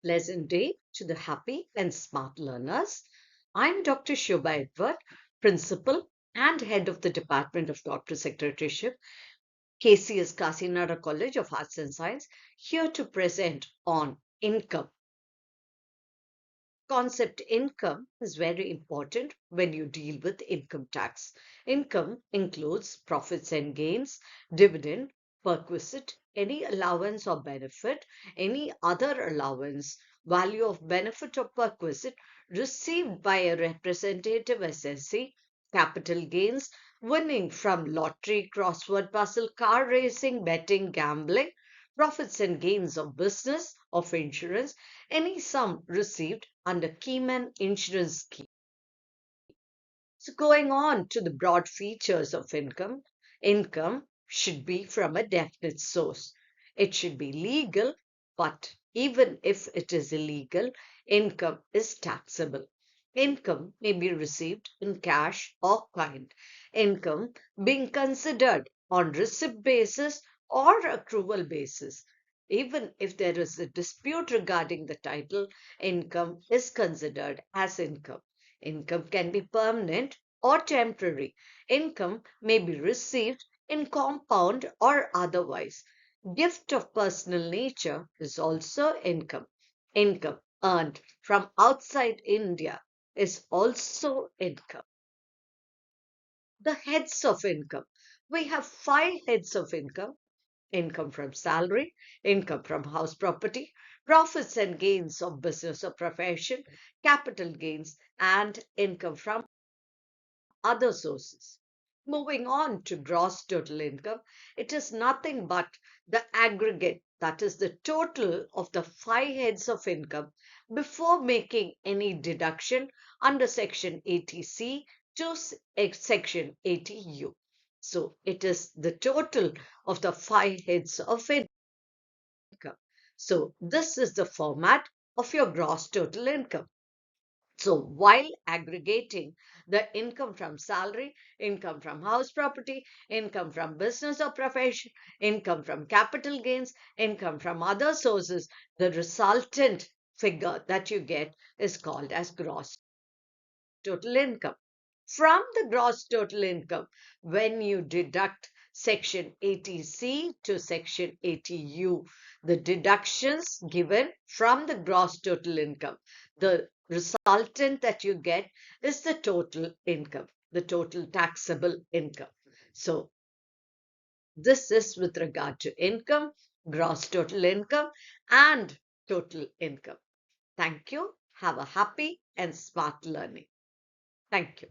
Pleasant day to the happy and smart learners. I'm Dr. Shobha Edward, Principal and Head of the Department of Corporate Secretaryship, KCS Kasinada College of Arts and Science, here to present on income. Concept income is very important when you deal with income tax. Income includes profits and gains, dividend, perquisite, any allowance or benefit, any other allowance, value of benefit or perquisite received by a representative assessee, capital gains, winning from lottery, crossword puzzle, car racing, betting, gambling, profits and gains of business, of insurance, any sum received under Keyman Insurance Scheme. So going on to the broad features of income, income should be from a definite source. It should be legal, but even if it is illegal, income is taxable. Income may be received in cash or kind. Income being considered on receipt basis or accrual basis. Even if there is a dispute regarding the title, income is considered as income. Income can be permanent or temporary. Income may be received in compound or otherwise. Gift of personal nature is also income. Income earned from outside India is also income. The heads of income. We have five heads of income: income from salary, income from house property, profits and gains of business or profession, capital gains, and income from other sources. Moving on to gross total income, it is nothing but the aggregate, that is the total of the five heads of income before making any deduction under Section 80C to Section 80U. So it is the total of the five heads of income. So this is the format of your gross total income. So while aggregating the income from salary, income from house property, income from business or profession, income from capital gains, income from other sources, the resultant figure that you get is called as gross total income. From the gross total income, when you deduct Section 80C to Section 80U, the deductions given from the gross total income, the resultant that you get is the total income, the total taxable income. So this is with regard to income, gross total income, and total income. Thank you. Have a happy and smart learning. Thank you.